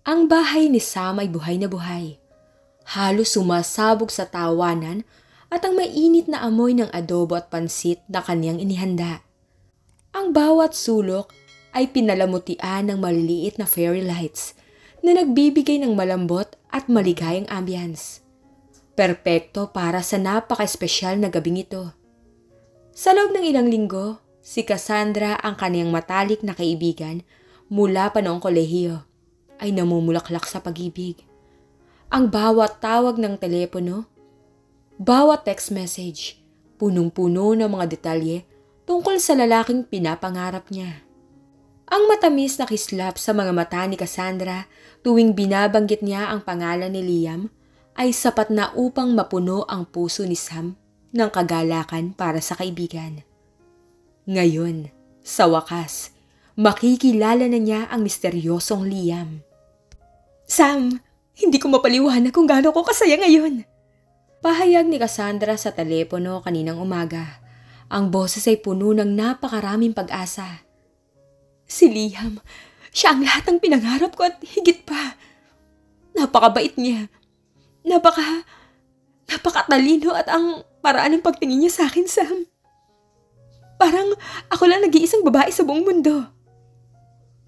Ang bahay ni Sam ay buhay na buhay. Halos sumasabog sa tawanan at ang mainit na amoy ng adobo at pansit na kanyang inihanda. Ang bawat sulok ay pinalamutian ng maliliit na fairy lights na nagbibigay ng malambot at maligayang ambience. Perpekto para sa napaka-espesyal na gabing ito. Sa loob ng ilang linggo, si Cassandra, ang kaniyang matalik na kaibigan mula pa noong kolehiyo, ay namumulaklak sa pag-ibig. Ang bawat tawag ng telepono, bawat text message, punong-puno ng mga detalye tungkol sa lalaking pinapangarap niya. Ang matamis na kislap sa mga mata ni Cassandra tuwing binabanggit niya ang pangalan ni Liam ay sapat na upang mapuno ang puso ni Sam ng kagalakan para sa kaibigan. Ngayon, sa wakas, makikilala na niya ang misteryosong Liam. Sam, hindi ko mapaliwanag kung gaano ko kasaya ngayon. Pahayag ni Cassandra sa telepono kaninang umaga. Ang boses ay puno ng napakaraming pag-asa. Si Liam, siya ang lahat ng pinangarap ko at higit pa. Napakabait niya. Napakatalino at ang paraan ng pagtingin niya sa akin, Sam. Parang ako lang nag-iisang babae sa buong mundo.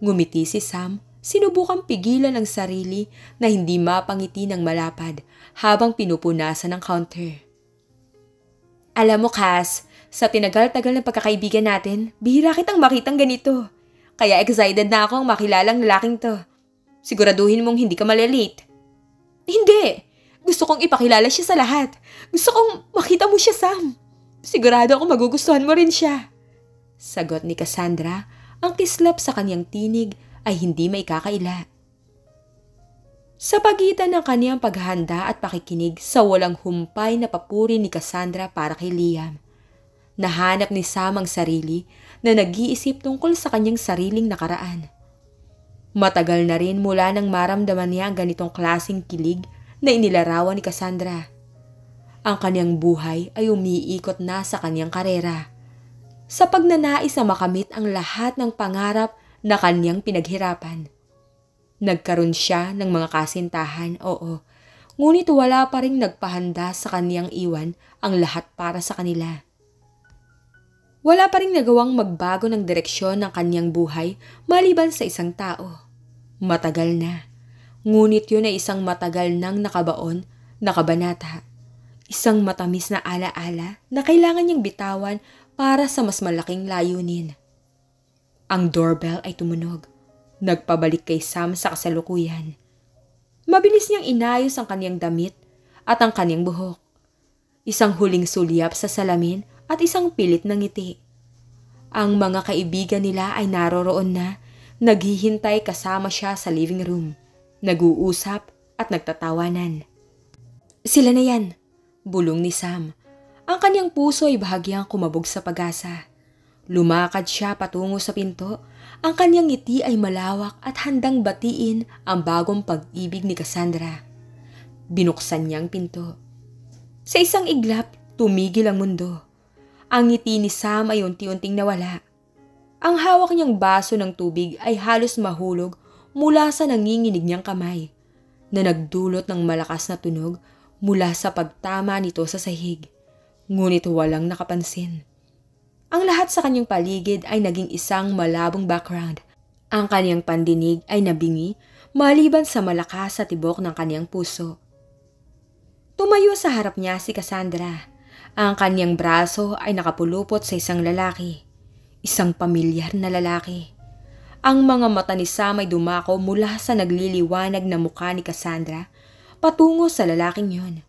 Ngumiti si Sam, sinubukang pigilan ang sarili na hindi mapangiti ng malapad habang pinupunasan ang counter. Alam mo, Cass, sa tinagal-tagal ng pagkakaibigan natin, bihira kitang makitang ganito. Kaya excited na akong makilalang lalaking to. Siguraduhin mong hindi ka malilate. Hindi! Gusto kong ipakilala siya sa lahat. Gusto kong makita mo siya, Sam. Sigurado akong magugustuhan mo rin siya. Sagot ni Cassandra, ang kislap sa kanyang tinig ay hindi maikakaila. Sa pagitan ng kaniyang paghahanda at pakikinig sa walang humpay na papuri ni Cassandra para kay Liam, nahanap ni Sam ang sarili na nag-iisip tungkol sa kanyang sariling nakaraan. Matagal na rin mula nang maramdaman niya ang ganitong klaseng kilig na inilarawan ni Cassandra. Ang kanyang buhay ay umiikot na sa kanyang karera, sa pagnanais na makamit ang lahat ng pangarap na kanyang pinaghirapan. Nagkaroon siya ng mga kasintahan, oo, ngunit wala pa ring nagpahanda sa kanyang iwan ang lahat para sa kanila. Wala pa ring nagawang magbago ng direksyon ng kanyang buhay maliban sa isang tao. Matagal na, ngunit yun ay isang matagal nang nakabaon, nakabanata. Isang matamis na alaala na kailangan niyang bitawan para sa mas malaking layunin. Ang doorbell ay tumunog. Nagpabalik kay Sam sa kasalukuyan. Mabilis niyang inayos ang kanyang damit at ang kanyang buhok. Isang huling sulyap sa salamin at isang pilit na ngiti. Ang mga kaibigan nila ay naroroon na, naghihintay kasama siya sa living room, nag-uusap at nagtatawanan. Sila na yan, bulong ni Sam. Ang kanyang puso ay bahagyang kumabog sa pag-asa. Lumakad siya patungo sa pinto. Ang kanyang ngiti ay malawak at handang batiin ang bagong pag-ibig ni Cassandra. Binuksan niya ang pinto. Sa isang iglap, tumigil ang mundo. Ang ngiti ni Sam ay unti-unting nawala. Ang hawak niyang baso ng tubig ay halos mahulog mula sa nanginginig niyang kamay, na nagdulot ng malakas na tunog mula sa pagtama nito sa sahig. Ngunit walang nakapansin. Ang lahat sa kanyang paligid ay naging isang malabong background. Ang kanyang pandinig ay nabingi maliban sa malakas sa tibok ng kanyang puso. Tumayo sa harap niya si Cassandra. Ang kanyang braso ay nakapulupot sa isang lalaki. Isang pamilyar na lalaki. Ang mga mata ni Sam ay dumako mula sa nagliliwanag na mukha ni Cassandra patungo sa lalaking yon.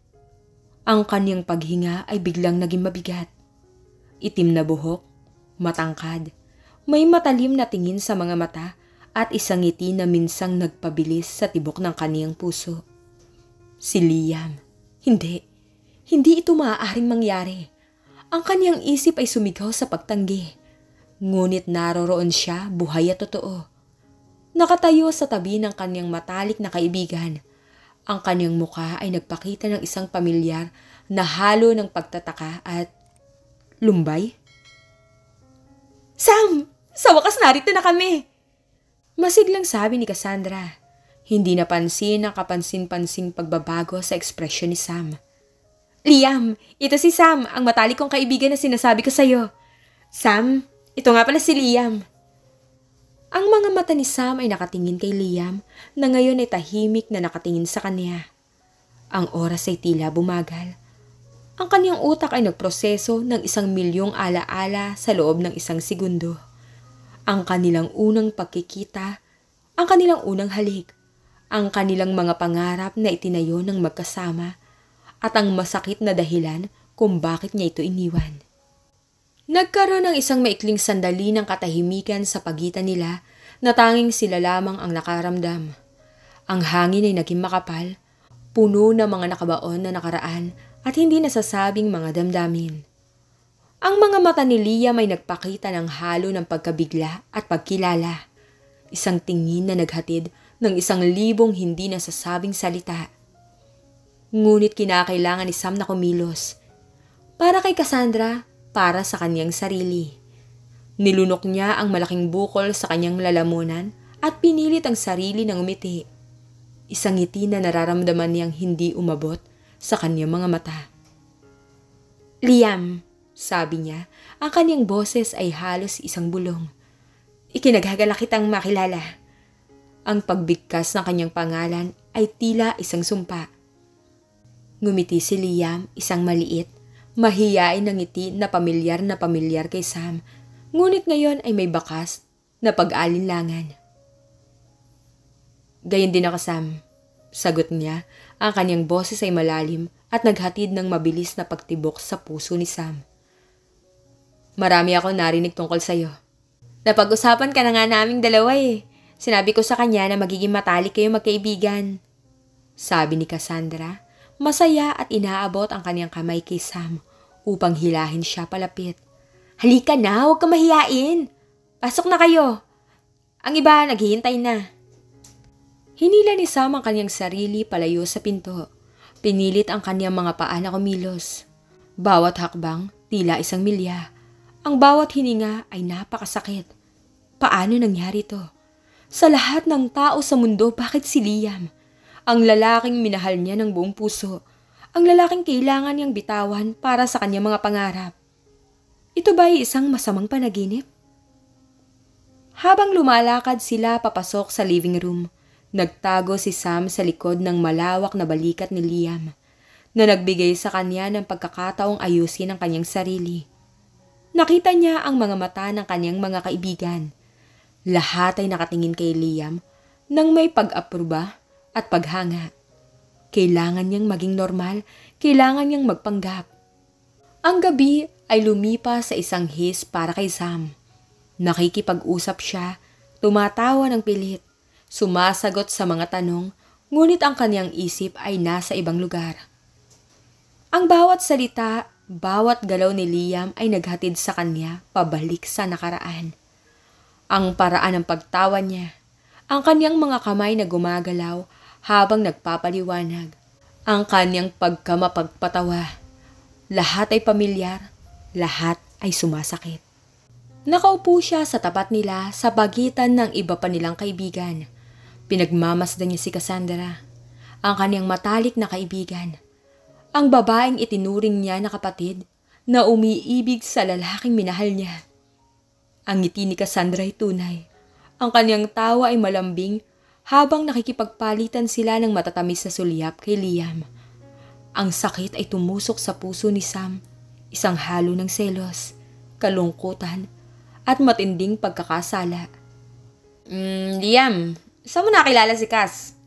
Ang kanyang paghinga ay biglang naging mabigat. Itim na buhok, matangkad, may matalim na tingin sa mga mata at isang ngiti na minsang nagpabilis sa tibok ng kaniyang puso. Si Liam. Hindi ito maaaring mangyari. Ang kaniyang isip ay sumigaw sa pagtanggi. Ngunit naroroon siya, buhay at totoo. Nakatayo sa tabi ng kaniyang matalik na kaibigan. Ang kaniyang mukha ay nagpakita ng isang pamilyar na halo ng pagtataka at lumbay? Sam! Sa wakas narito na kami! Masiglang sabi ni Cassandra. Hindi napansin ang kapansin-pansing pagbabago sa ekspresyon ni Sam. Liam, ito si Sam, ang matalik kong kaibigan na sinasabi ko sa'yo. Sam, ito nga pala si Liam. Ang mga mata ni Sam ay nakatingin kay Liam na ngayon ay tahimik na nakatingin sa kanya. Ang oras ay tila bumagal. Ang kanyang utak ay nagproseso ng 1,000,000 alaala sa loob ng 1 segundo. Ang kanilang unang pagkikita, ang kanilang unang halik, ang kanilang mga pangarap na itinayo ng magkasama, at ang masakit na dahilan kung bakit niya ito iniwan. Nagkaroon ng isang maikling sandali ng katahimikan sa pagitan nila na tanging sila lamang ang nakaramdam. Ang hangin ay naging makapal, puno ng mga nakabaon na nakaraan at hindi nasasabing mga damdamin. Ang mga mata ni Liam ay nagpakita ng halo ng pagkabigla at pagkilala. Isang tingin na naghatid ng 1,000,000 hindi nasasabing salita. Ngunit kinakailangan ni Sam na kumilos. Para kay Cassandra, para sa kanyang sarili. Nilunok niya ang malaking bukol sa kanyang lalamunan at pinilit ang sarili na ngumiti. Isang ngiti na nararamdaman niyang hindi umabot sa kanyang mga mata. Liam, sabi niya, ang kanyang boses ay halos isang bulong. Ikinagagala kitang makilala. Ang pagbigkas ng kanyang pangalan ay tila isang sumpa. Ngumiti si Liam, isang maliit, mahiyain na ngiti na pamilyar kay Sam, ngunit ngayon ay may bakas na pag-alinlangan. Gayon din ako, Sam, sagot niya. Ang kanyang boses ay malalim at naghatid ng mabilis na pagtibok sa puso ni Sam. Marami ako narinig tungkol sa'yo. Napag-usapan ka na nga naming dalawa eh. Sinabi ko sa kanya na magiging matalik kayo magkaibigan. Sabi ni Cassandra, masaya at inaabot ang kanyang kamay kay Sam upang hilahin siya palapit. Halika na, huwag ka mahiyain. Pasok na kayo. Ang iba naghihintay na. Hinila ni Sam ang kanyang sarili palayo sa pinto. Pinilit ang kanyang mga paa na kumilos. Bawat hakbang, tila 1 milya. Ang bawat hininga ay napakasakit. Paano nangyari to? Sa lahat ng tao sa mundo, bakit si Liam? Ang lalaking minahal niya ng buong puso. Ang lalaking kailangan niyang bitawan para sa kanyang mga pangarap. Ito ba ay isang masamang panaginip? Habang lumalakad sila papasok sa living room, nagtago si Sam sa likod ng malawak na balikat ni Liam na nagbigay sa kanya ng pagkakataong ayusin ang kanyang sarili. Nakita niya ang mga mata ng kanyang mga kaibigan. Lahat ay nakatingin kay Liam nang may pag-apruba at paghanga. Kailangan niyang maging normal, kailangan niyang magpanggap. Ang gabi ay lumipas sa isang his para kay Sam. Nakikipag-usap siya, tumatawa ng pilit, sumasagot sa mga tanong, ngunit ang kanyang isip ay nasa ibang lugar. Ang bawat salita, bawat galaw ni Liam ay naghatid sa kanya pabalik sa nakaraan. Ang paraan ng pagtawa niya, ang kanyang mga kamay na gumagalaw habang nagpapaliwanag, ang kanyang pagkamapagpatawa. Lahat ay pamilyar, lahat ay sumasakit. Nakaupo siya sa tapat nila sa pagitan ng iba pa nilang kaibigan. Pinagmamasdan niya si Cassandra, ang kanyang matalik na kaibigan. Ang babaeng itinuring niya na kapatid na umiibig sa lalaking minahal niya. Ang ngiti ni Cassandra ay tunay. Ang kanyang tawa ay malambing habang nakikipagpalitan sila ng matatamis na sulyap kay Liam. Ang sakit ay tumusok sa puso ni Sam, isang halo ng selos, kalungkutan, at matinding pagkakasala. Liam, saan mo nakilala si Cass?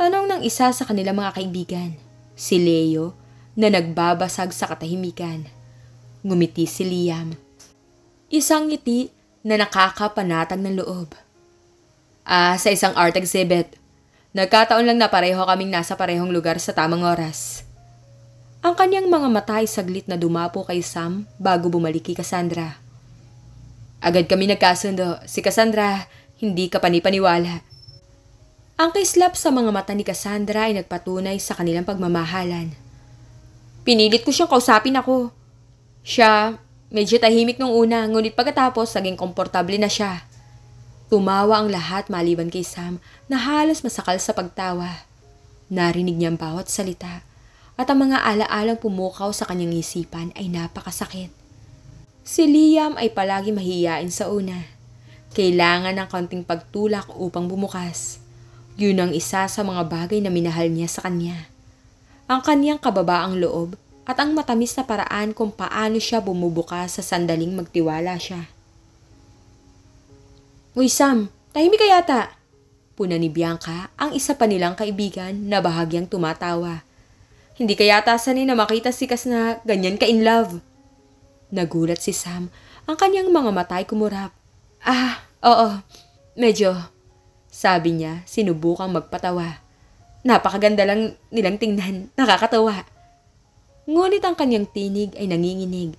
Tanong ng isa sa kanilang mga kaibigan, si Leo, na nagbabasag sa katahimikan. Ngumiti si Liam. Isang ngiti na nakakapanatag ng loob. Sa isang art exhibit. Nagkataon lang na pareho kaming nasa parehong lugar sa tamang oras. Ang kanyang mga mata ay saglit na dumapo kay Sam bago bumalik kay Cassandra. Agad kami nagkasundo. Si Cassandra, hindi ka panipaniwala. Ang kislap sa mga mata ni Cassandra ay nagpatunay sa kanilang pagmamahalan. Pinilit ko siyang kausapin ako. Siya, medyo tahimik nung una, ngunit pagkatapos naging komportable na siya. Tumawa ang lahat maliban kay Sam na halos masakal sa pagtawa. Narinig niya ang bawat salita at ang mga alaalang pumukaw sa kanyang isipan ay napakasakit. Si Liam ay palagi mahiyain sa una. Kailangan ng konting pagtulak upang bumukas. Yun ang isa sa mga bagay na minahal niya sa kanya. Ang kanyang kababaang loob at ang matamis na paraan kung paano siya bumubukas sa sandaling magtiwala siya. Uy Sam, tahimik ka yata. Puna ni Bianca ang isa pa nilang kaibigan na bahagyang tumatawa. Hindi ka yata sanay na makita si Kas na ganyan ka in love. Nagulat si Sam, ang kanyang mga mata ay kumurap. Oo, medyo. Sabi niya, sinubukang magpatawa. Napakaganda lang nilang tingnan, nakakatawa. Ngunit ang kanyang tinig ay nanginginig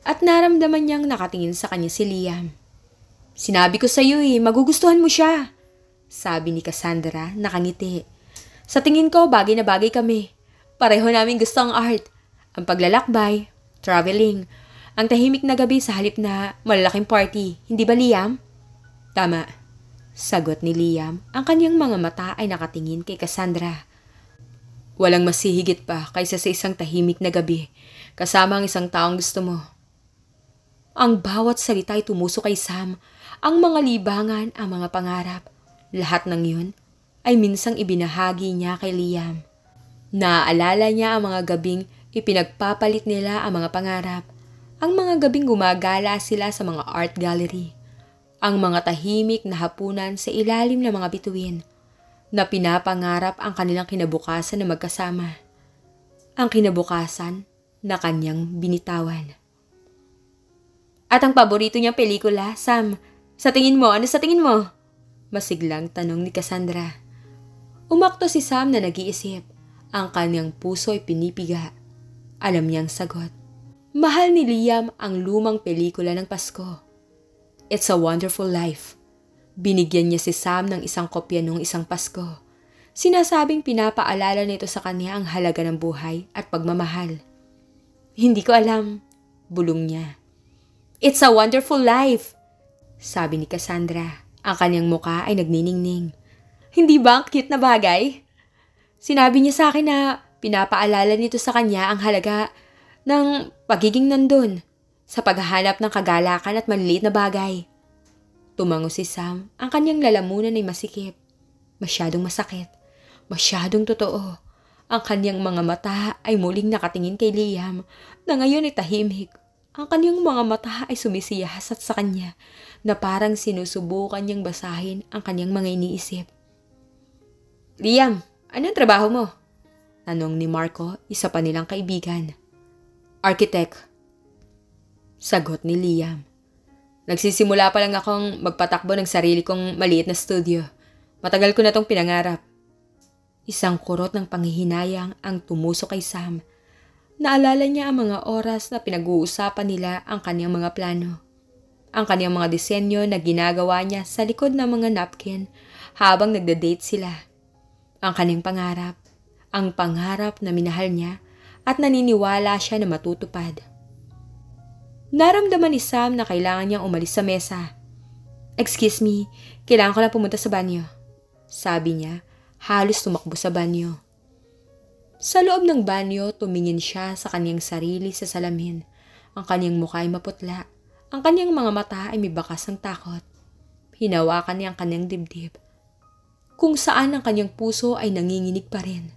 at naramdaman niyang nakatingin sa kanya si Liam. Sinabi ko sa iyo magugustuhan mo siya. Sabi ni Cassandra, nakangiti. Sa tingin ko, bagay na bagay kami. Pareho namin gusto ang art, ang paglalakbay, traveling, ang tahimik na gabi sa halip na malalaking party. Hindi ba, Liam? Tama. Sagot ni Liam. Ang kanyang mga mata ay nakatingin kay Cassandra. Walang masihigit pa kaysa sa isang tahimik na gabi kasama ang isang taong gusto mo. Ang bawat salita ay tumuso kay Sam. Ang mga libangan, ang mga pangarap. Lahat ng yun ay minsang ibinahagi niya kay Liam. Naaalala niya ang mga gabing ipinagpapalit nila ang mga pangarap. Ang mga gabing gumagala sila sa mga art gallery. Ang mga tahimik na hapunan sa ilalim ng mga bituin na pinapangarap ang kanilang kinabukasan na magkasama. Ang kinabukasan na kanyang binitawan. At ang paborito niyang pelikula, Sam, sa tingin mo, ano sa tingin mo? Masiglang tanong ni Cassandra. Umakto si Sam na nag-iisip. Ang kanyang puso ay pinipiga. Alam niyang sagot. Mahal ni Liam ang lumang pelikula ng Pasko. It's a Wonderful Life. Binigyan niya si Sam ng isang kopya noong isang Pasko. Sinasabing pinapaalala nito sa kanya ang halaga ng buhay at pagmamahal. Hindi ko alam, bulong niya. It's a Wonderful Life, sabi ni Cassandra. Ang kanyang muka ay nagniningning. Hindi ba ang cute na bagay? Sinabi niya sa akin na pinapaalala nito sa kanya ang halaga ng pagiging nandun sa paghahanap ng kagalakan at maliliit na bagay. Tumango si Sam, ang kanyang lalamunan ay masikip. Masyadong masakit, masyadong totoo. Ang kanyang mga mata ay muling nakatingin kay Liam na ngayon ay tahimik. Ang kanyang mga mata ay sumisiyasat sa kanya na parang sinusubukan niyang basahin ang kanyang mga iniisip. Liam, anong trabaho mo? Tanong ni Marco, isa pa nilang kaibigan. Architect. Sagot ni Liam. Nagsisimula pa lang akong magpatakbo ng sarili kong maliit na studio. Matagal ko na tong pinangarap. Isang kurot ng panghihinayang ang tumuso kay Sam. Naalala niya ang mga oras na pinag-uusapan nila ang kanyang mga plano. Ang kanyang mga disenyo na ginagawa niya sa likod ng mga napkin habang nagda-date sila. Ang kanyang pangarap, ang pangarap na minahal niya at naniniwala siya na matutupad. Naramdaman ni Sam na kailangan niyang umalis sa mesa. Excuse me, kailangan ko lang pumunta sa banyo. Sabi niya, halos tumakbo sa banyo. Sa loob ng banyo, tumingin siya sa kanyang sarili sa salamin. Ang kanyang mukha ay maputla. Ang kanyang mga mata ay may bakas ng takot. Hinawakan niya ang kanyang dibdib. Kung saan ang kanyang puso ay nanginginig pa rin.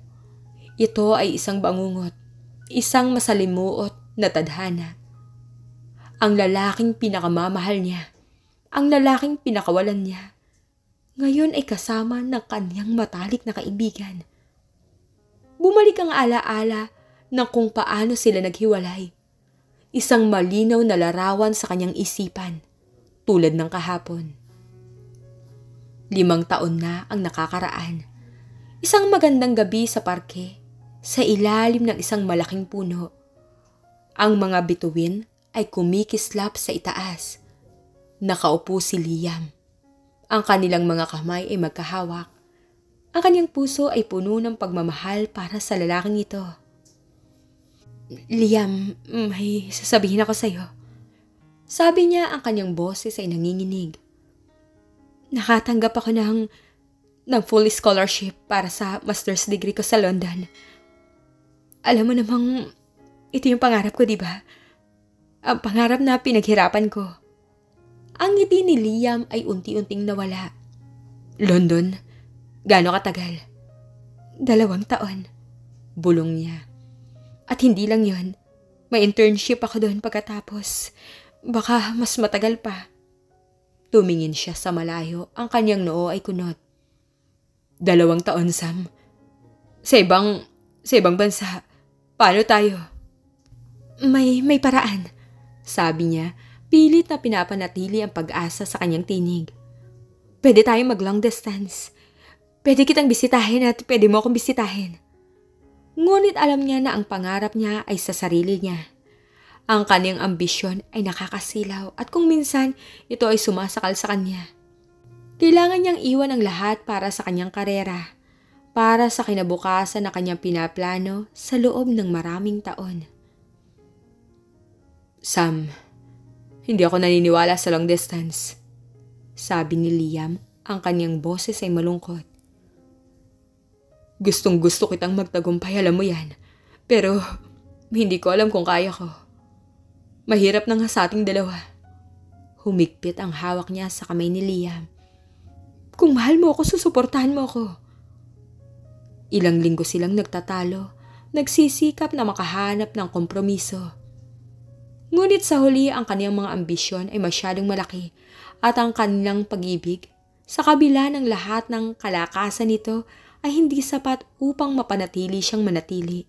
Ito ay isang bangungot. Isang masalimuot na tadhana. Ang lalaking pinakamamahal niya. Ang lalaking pinakawalan niya. Ngayon ay kasama ng kanyang matalik na kaibigan. Bumalik ang alaala ng kung paano sila naghiwalay. Isang malinaw na larawan sa kanyang isipan, tulad ng kahapon. 5 taon na ang nakakaraan. Isang magandang gabi sa parke, sa ilalim ng isang malaking puno. Ang mga bituin ay kumikislap sa itaas. Nakaupo si Liam. Ang kanilang mga kamay ay magkahawak. Ang kanyang puso ay puno ng pagmamahal para sa lalaking ito. Liam, may sasabihin ako sa'yo. Sabi niya, ang kanyang boses ay nanginginig. Nakatanggap ako ng full scholarship para sa master's degree ko sa London. Alam mo namang ito yung pangarap ko, di ba? Ang pangarap na pinaghirapan ko. Ang ngiti ni Liam ay unti-unting nawala. London? Gaano katagal? 2 taon. Bulong niya. At hindi lang yon, may internship ako doon pagkatapos. Baka mas matagal pa. Tumingin siya sa malayo, ang kanyang noo ay kunot. 2 taon, Sam. Sa ibang bansa. Paano tayo? May paraan, sabi niya, pilit na pinapanatili ang pag-asa sa kanyang tinig. Pwede tayong mag-long distance. Pwede kitang bisitahin at pwede mo akong bisitahin. Ngunit alam niya na ang pangarap niya ay sa sarili niya. Ang kanyang ambisyon ay nakakasilaw at kung minsan ito ay sumasakal sa kanya. Kailangan niyang iwan ang lahat para sa kanyang karera, para sa kinabukasan na kanyang pinaplano sa loob ng maraming taon. Sam, hindi ako naniniwala sa long distance, sabi ni Liam, ang kanyang boses ay malungkot. Gustong-gusto kitang magtagumpay, alam mo yan. Pero hindi ko alam kung kaya ko. Mahirap na nga sa ating dalawa. Humigpit ang hawak niya sa kamay ni Liam. Kung mahal mo ako, susuportahan mo ako. Ilang linggo silang nagtatalo, nagsisikap na makahanap ng kompromiso. Ngunit sa huli ang kaniyang mga ambisyon ay masyadong malaki at ang kanilang pag-ibig, sa kabila ng lahat ng kalakasan nito, ay hindi sapat upang mapanatili siyang manatili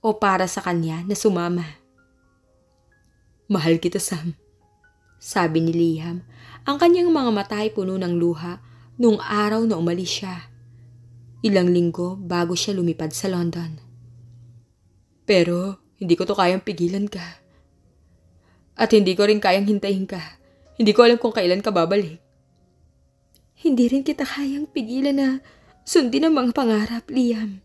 o para sa kanya na sumama. Mahal kita, Sam, sabi ni Liam, ang kanyang mga mata ay puno ng luha noong araw na umalis siya. Ilang linggo bago siya lumipad sa London. Pero hindi ko to kayang pigilan ka. At hindi ko rin kayang hintayin ka. Hindi ko alam kung kailan ka babalik. Hindi rin kita kayang pigilan na sundin ang mga pangarap, Liam.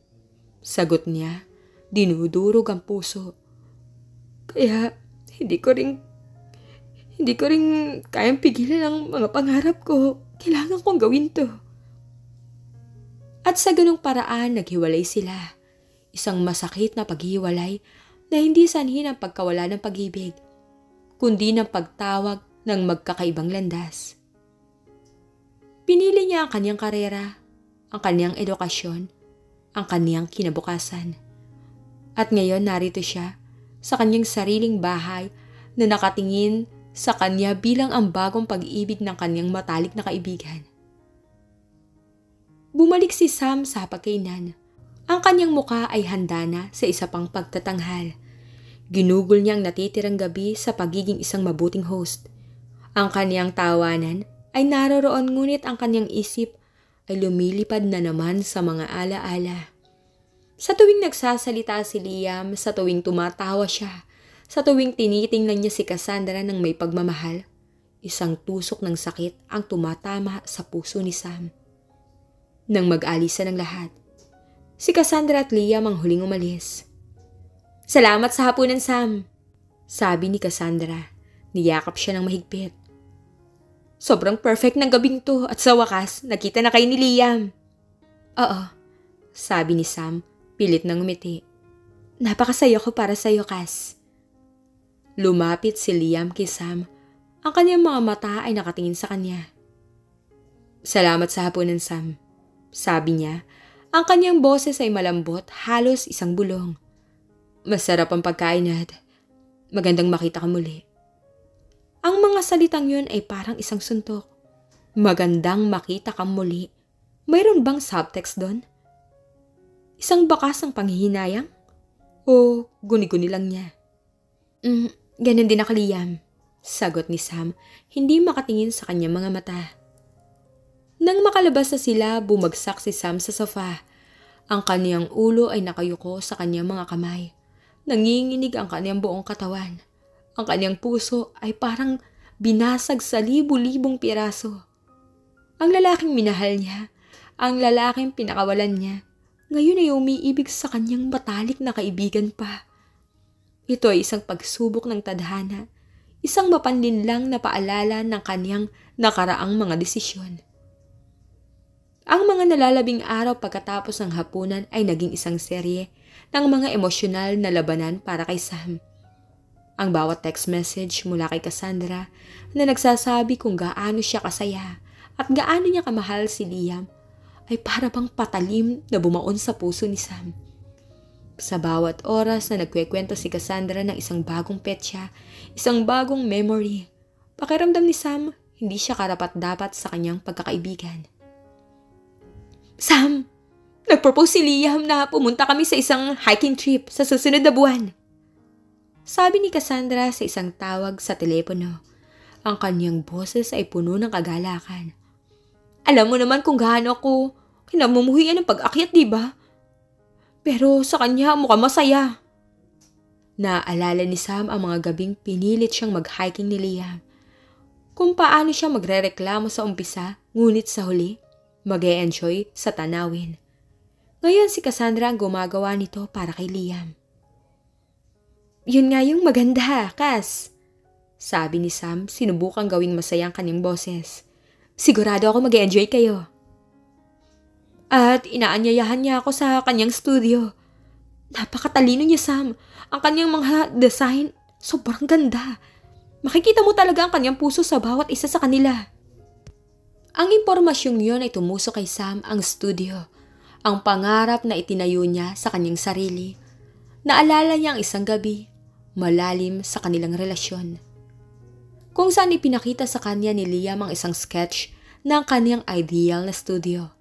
Sagot niya, dinudurog ang puso. Kaya hindi ko rin kayang pigilan ang mga pangarap ko. Kailangan kong gawin to. At sa ganung paraan, naghiwalay sila. Isang masakit na paghiwalay na hindi sanhi ng pagkawala ng pag-ibig, kundi ng pagtawag ng magkakaibang landas. Pinili niya ang kanyang karera, ang kanyang edukasyon, ang kanyang kinabukasan. At ngayon narito siya sa kanyang sariling bahay na nakatingin sa kanya bilang ang bagong pag-ibig ng kanyang matalik na kaibigan. Bumalik si Sam sa hapagkainan. Ang kanyang muka ay handa na sa isa pang pagtatanghal. Ginugol niya ang natitirang gabi sa pagiging isang mabuting host. Ang kanyang tawanan ay naroroon ngunit ang kanyang isip ay lumilipad na naman sa mga alaala. Sa tuwing nagsasalita si Liam, sa tuwing tumatawa siya, sa tuwing tinitingnan niya si Cassandra ng may pagmamahal, isang tusok ng sakit ang tumatama sa puso ni Sam. Nang mag-alisan ng lahat, si Cassandra at Liam ang huling umalis. Salamat sa hapunan, Sam, sabi ni Cassandra. Niyakap siya ng mahigpit. Sobrang perfect ng gabing to at sa wakas, nakita na kayo ni Liam. Oo, sabi ni Sam, pilit na ngumiti. Napakasaya ko para sa'yo, Cass. Lumapit si Liam kay Sam. Ang kanyang mga mata ay nakatingin sa kanya. Salamat sa hapunan, Sam, sabi niya. Ang kanyang boses ay malambot, halos isang bulong. Masarap ang pagkain at magandang makita ka muli. Ang mga salitang yun ay parang isang suntok. Magandang makita ka muli. Mayroon bang subtext doon? Isang bakas ng panghihinayang? O guni-guni lang niya? Ganun din ako, Liam, sagot ni Sam, hindi makatingin sa kanyang mga mata. Nang makalabas na sila, bumagsak si Sam sa sofa. Ang kaniyang ulo ay nakayuko sa kanyang mga kamay. Nanginginig ang kanyang buong katawan. Ang kanyang puso ay parang binasag sa libu-libong piraso. Ang lalaking minahal niya, ang lalaking pinakawalan niya, ngayon ay umiibig sa kanyang matalik na kaibigan pa. Ito ay isang pagsubok ng tadhana, isang mapanlinlang na paalala ng kanyang nakaraang mga desisyon. Ang mga nalalabing araw pagkatapos ng hapunan ay naging isang serye ng mga emosyonal na labanan para kay Sam. Ang bawat text message mula kay Cassandra na nagsasabi kung gaano siya kasaya at gaano niya kamahal si Liam ay para bang patalim na bumaon sa puso ni Sam. Sa bawat oras na nagkwekwento si Cassandra ng isang bagong petsa, isang bagong memory, pakiramdam ni Sam hindi siya karapat-dapat sa kanyang pagkakaibigan. Sam, nag-propose si Liam na pumunta kami sa isang hiking trip sa susunod na buwan. Sabi ni Cassandra sa isang tawag sa telepono. Ang kanyang boses ay puno ng kagalakan. Alam mo naman kung gaano ako kinamumuhian ng pag-akyat, di ba? Pero sa kanya mukhang masaya. Naalala ni Sam ang mga gabing pinilit siyang mag-hiking ni Liam. Kung paano siya magrereklamo sa umpisa, ngunit sa huli, mag-e-enjoy sa tanawin. Ngayon si Cassandra ang gumagawa nito para kay Liam. Yun nga yung maganda, Cass. Sabi ni Sam, sinubukang gawing masaya ang kanyang boses. Sigurado ako mag-e-enjoy kayo. At inaanyayahan niya ako sa kanyang studio. Napakatalino niya, Sam. Ang kanyang mga design, sobrang ganda. Makikita mo talaga ang kanyang puso sa bawat isa sa kanila. Ang impormasyong yun ay tumusok kay Sam ang studio. Ang pangarap na itinayo niya sa kanyang sarili. Naalala niya ang isang gabi, malalim sa kanilang relasyon. Kung saan ipinakita sa kanya ni Liam ang isang sketch ng kanyang ideal na studio.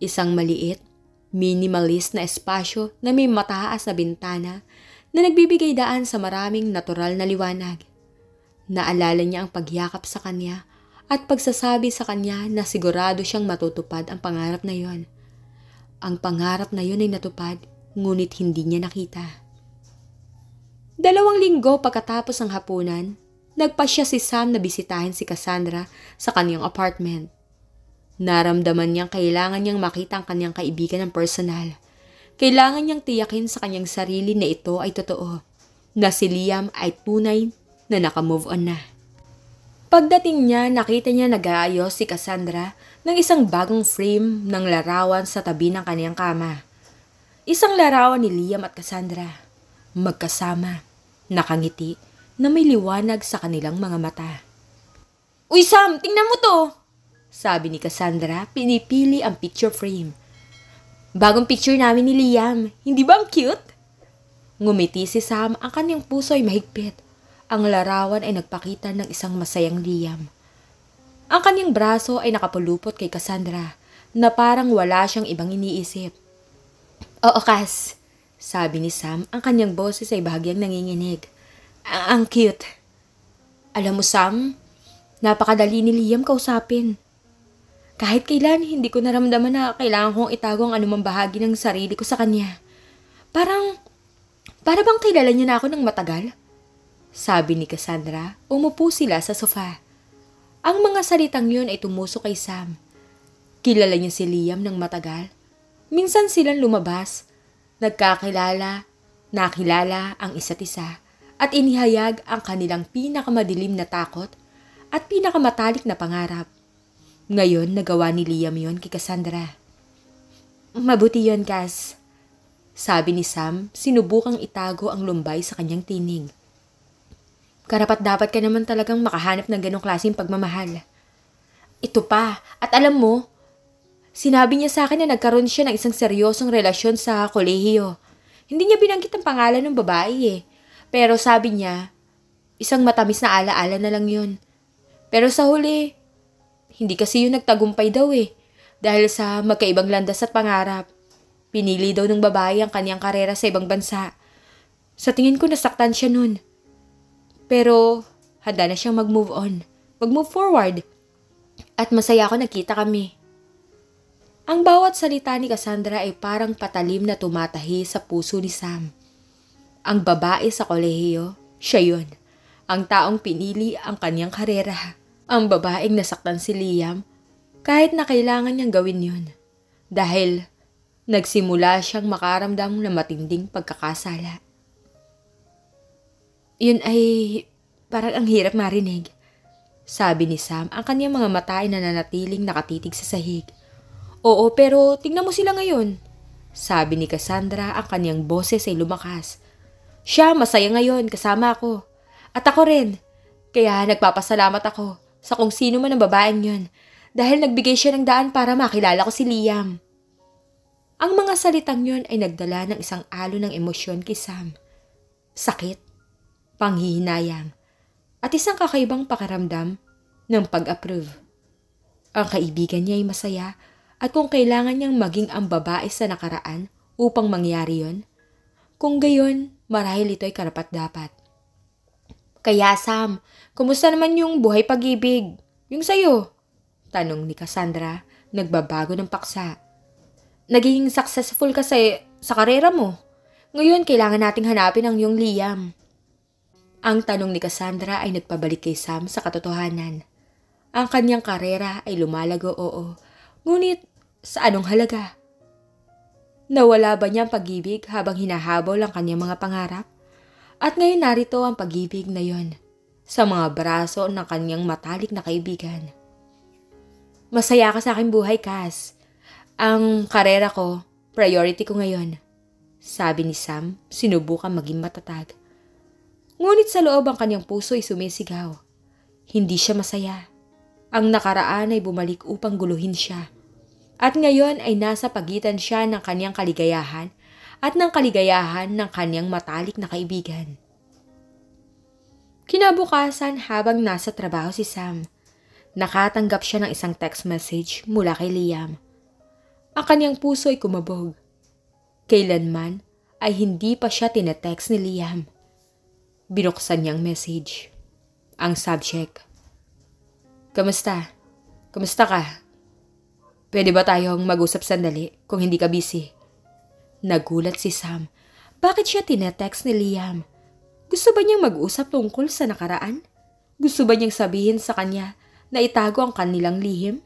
Isang maliit, minimalist na espasyo na may mataas na bintana na nagbibigay daan sa maraming natural na liwanag. Naalala niya ang pagyakap sa kanya at pagsasabi sa kanya na sigurado siyang matutupad ang pangarap na yon. Ang pangarap na yon ay natupad, ngunit hindi niya nakita. 2 linggo pagkatapos ng hapunan, nagpasya si Sam na bisitahin si Cassandra sa kanyang apartment. Naramdaman niyang kailangan niyang makita ang kanyang kaibigan ng personal. Kailangan niyang tiyakin sa kanyang sarili na ito ay totoo, na si Liam ay tunay na nakamove on na. Pagdating niya, nakita niya nag-aayos si Cassandra ng isang bagong frame ng larawan sa tabi ng kanyang kama. Isang larawan ni Liam at Cassandra, magkasama, nakangiti, na may liwanag sa kanilang mga mata. Uy Sam, tingnan mo to! Sabi ni Cassandra, pinipili ang picture frame. Bagong picture namin ni Liam, hindi ba ang cute? Ngumiti si Sam, ang kanyang puso ay mahigpit. Ang larawan ay nagpakita ng isang masayang Liam. Ang kanyang braso ay nakapulupot kay Cassandra, na parang wala siyang ibang iniisip. Oo, Cass, sabi ni Sam, ang kanyang boses ay bahagyang nanginginig. Ang cute. Alam mo, Sam, napakadali ni Liam kausapin. Kahit kailan, hindi ko naramdaman na kailangan kong itago ang anumang bahagi ng sarili ko sa kanya. Para bang kilala niya na ako ng matagal? Sabi ni Cassandra, umupo sila sa sofa. Ang mga salitang yun ay tumusok kay Sam. Kilala niya si Liam ng matagal. Minsan silang lumabas, nakilala ang isa't isa, at inihayag ang kanilang pinakamadilim na takot at pinakamatalik na pangarap. Ngayon, nagawa ni Liam yon kay Cassandra. Mabuti yon, Cass. Sabi ni Sam, sinubukang itago ang lumbay sa kanyang tinig. Karapat-dapat ka naman talagang makahanap ng ganong klaseng pagmamahal. Ito pa, at alam mo, sinabi niya sa akin na nagkaroon siya ng isang seryosong relasyon sa kolehiyo. Hindi niya binanggit ang pangalan ng babae eh. Pero sabi niya, isang matamis na alaala na lang yun. Pero sa huli, hindi kasi yun nagtagumpay daw eh. Dahil sa magkaibang landas at pangarap. Pinili daw ng babae ang kanyang karera sa ibang bansa. Sa tingin ko nasaktan siya nun. Pero handa na siyang mag-move on. Mag-move forward. At masaya ako nakita kami. Ang bawat salita ni Cassandra ay parang patalim na tumatahi sa puso ni Sam. Ang babae sa kolehiyo, siya yun. Ang taong pinili ang kanyang karera. Ang babaeng nasaktan si Liam kahit na kailangan niyang gawin yun. Dahil nagsimula siyang makaramdam ng matinding pagkakasala. Yun ay parang ang hirap marinig. Sabi ni Sam, ang kanyang mga mata ay nananatiling nakatitig sa sahig. Oo, pero tingnan mo sila ngayon. Sabi ni Cassandra, ang kanyang boses ay lumakas. Siya masaya ngayon kasama ako. At ako rin. Kaya nagpapasalamat ako sa kung sino man ang babaeng yun. Dahil nagbigay siya ng daan para makilala ko si Liam. Ang mga salitang yun ay nagdala ng isang alon ng emosyon kay Sam. Sakit, panghihinayang, at isang kakaibang pakiramdam ng pag-approve. Ang kaibigan niya ay masaya at kung kailangan niyang maging ang babae sa nakaraan upang mangyari yon, kung gayon, marahil ito ay karapat-dapat. Kaya Sam, kumusta naman yung buhay pag-ibig? Yung sayo? Tanong ni Cassandra, nagbabago ng paksa. Naging successful ka sa karera mo. Ngayon, kailangan nating hanapin ang iyong Liam. Ang tanong ni Cassandra ay nagpabalik kay Sam sa katotohanan. Ang kanyang karera ay lumalago, oo. Ngunit, sa anong halaga? Nawala ba niya ang pag-ibig habang hinahabol ang kanyang mga pangarap? At ngayon narito ang pag-ibig na yon sa mga braso ng kanyang matalik na kaibigan. Masaya ka sa aking buhay, Cass. Ang karera ko, priority ko ngayon. Sabi ni Sam, sinubukan maging matatag. Ngunit sa loob ang kanyang puso ay sumisigaw. Hindi siya masaya. Ang nakaraan ay bumalik upang guluhin siya. At ngayon ay nasa pagitan siya ng kanyang kaligayahan at ng kaligayahan ng kanyang matalik na kaibigan. Kinabukasan habang nasa trabaho si Sam, nakatanggap siya ng isang text message mula kay Liam. Ang kanyang puso ay kumabog. Kailanman ay hindi pa siya tinetext ni Liam. Binuksan niyang message. Ang subject. Kamusta? Kamusta ka? Pwede ba tayong mag-usap sandali kung hindi ka busy? Nagulat si Sam. Bakit siya tinetext ni Liam? Gusto ba niyang mag-usap tungkol sa nakaraan? Gusto ba niyang sabihin sa kanya na itago ang kanilang lihim?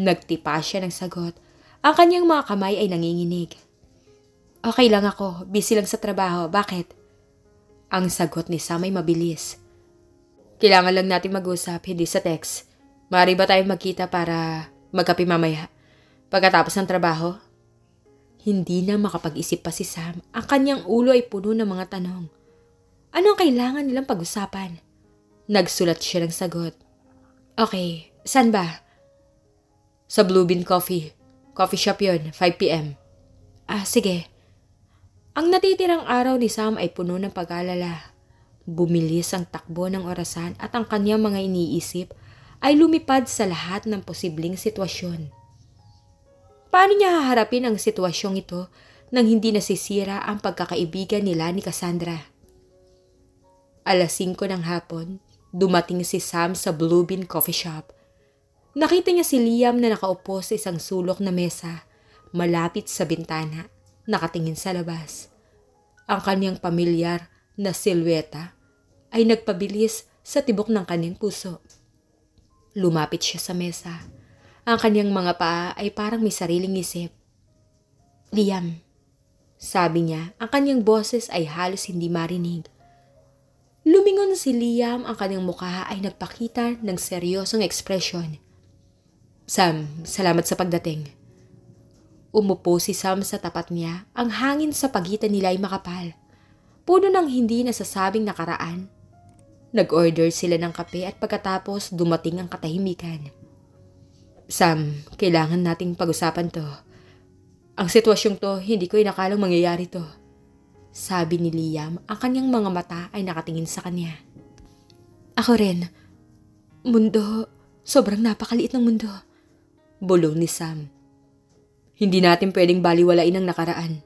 Nagtipa siya ng sagot. Ang kanyang mga kamay ay nanginginig. Okay lang ako, busy lang sa trabaho. Bakit? Ang sagot ni Sam ay mabilis. Kailangan lang natin mag-usap, hindi sa text. Maaari ba tayong magkita para magkape mamaya pagkatapos ng trabaho? Hindi na makapag-isip pa si Sam. Ang kanyang ulo ay puno ng mga tanong. Ano ang kailangan nilang pag-usapan? Nagsulat siya ng sagot. Okay, saan ba? Sa Blue Bean Coffee. Coffee shop yun, 5 p.m. Sige. Ang natitirang araw ni Sam ay puno ng pag-alala. Bumilis ang takbo ng orasan at ang kanyang mga iniisip ay lumipad sa lahat ng posibleng sitwasyon. Paano niya haharapin ang sitwasyong ito nang hindi nasisira ang pagkakaibigan nila ni Cassandra? 5:00 ng hapon, dumating si Sam sa Blue Bean Coffee Shop. Nakita niya si Liam na nakaupo sa isang sulok na mesa, malapit sa bintana, nakatingin sa labas. Ang kanyang pamilyar na silweta ay nagpabilis sa tibok ng kanyang puso. Lumapit siya sa mesa. Ang kanyang mga paa ay parang may sariling isip. Liam, sabi niya, ang kanyang boses ay halos hindi marinig. Lumingon si Liam, ang kanyang mukha ay nagpakita ng seryosong ekspresyon. Sam, salamat sa pagdating. Umupo si Sam sa tapat niya, ang hangin sa pagitan nila ay makapal. Puno ng hindi nasasabing nakaraan. Nag-order sila ng kape at pagkatapos dumating ang katahimikan. Sam, kailangan nating pag-usapan to. Ang sitwasyong to, hindi ko inakalang mangyayari to. Sabi ni Liam, ang kanyang mga mata ay nakatingin sa kanya. Ako rin. Mundo, sobrang napakaliit ng mundo. Bulong ni Sam. Hindi natin pwedeng baliwalain ang nakaraan.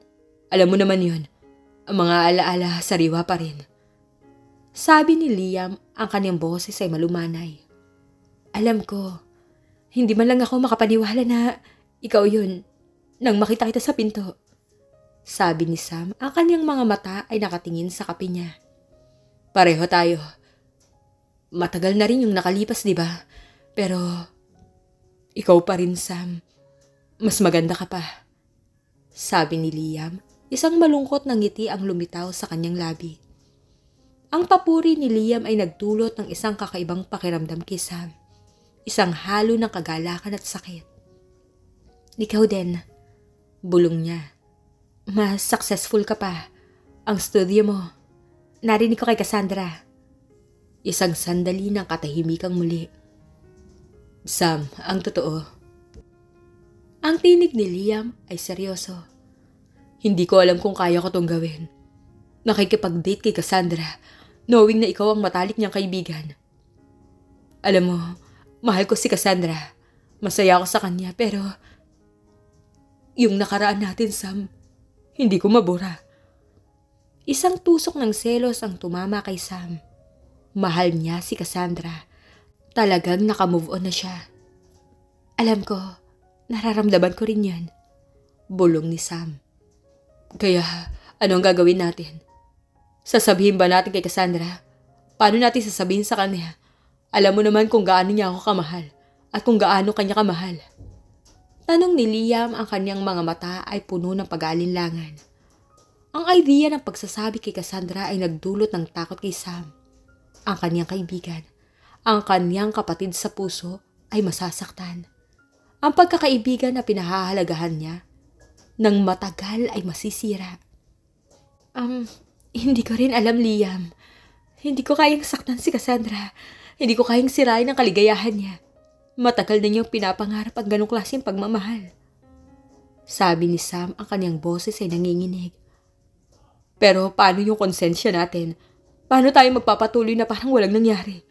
Alam mo naman yun. Ang mga alaala sariwa pa rin. Sabi ni Liam, ang kanyang boses ay malumanay. Alam ko, hindi man lang ako makapaniwala na ikaw yun nang makita kita sa pinto. Sabi ni Sam, ang kanyang mga mata ay nakatingin sa kape niya. Pareho tayo. Matagal na rin yung nakalipas, di ba? Pero ikaw pa rin, Sam. Mas maganda ka pa. Sabi ni Liam, isang malungkot na ngiti ang lumitaw sa kanyang labi. Ang papuri ni Liam ay nagdulot ng isang kakaibang pakiramdam kay Sam. Isang halo ng kagalakan at sakit. Ikaw din. Bulong niya. Mas successful ka pa. Ang studio mo. Narinig ko kay Cassandra. Isang sandali ng katahimikang muli. Sam, ang totoo. Ang tinig ni Liam ay seryoso. Hindi ko alam kung kaya ko tong gawin. Nakikipag-date kay Cassandra, knowing na ikaw ang matalik niyang kaibigan. Alam mo, mahal ko si Cassandra. Masaya ako sa kanya, pero yung nakaraan natin, Sam, hindi ko mabura. Isang tusok ng selos ang tumama kay Sam. Mahal niya si Cassandra. Talagang nakamove on na siya. Alam ko, nararamdaman ko rin yan. Bulong ni Sam. Kaya, ano ang gagawin natin? Sasabihin ba natin kay Cassandra? Paano natin sasabihin sa kanya? Alam mo naman kung gaano niya ako kamahal at kung gaano kanya kamahal. Tanong ni Liam, ang kanyang mga mata ay puno ng pag-aalinlangan. Ang idea ng pagsasabi kay Cassandra ay nagdulot ng takot kay Sam. Ang kanyang kaibigan, ang kanyang kapatid sa puso ay masasaktan. Ang pagkakaibigan na pinahahalagahan niya, nang matagal ay masisira. Hindi ko rin alam, Liam. Hindi ko kayang saktan si Cassandra. Hindi ko kayang sirain ang kaligayahan niya. Matagal na niyang pinapangarap ang ganong klaseng pagmamahal. Sabi ni Sam, ang kanyang boses ay nanginginig. Pero paano yung konsensya natin? Paano tayo magpapatuloy na parang walang nangyari?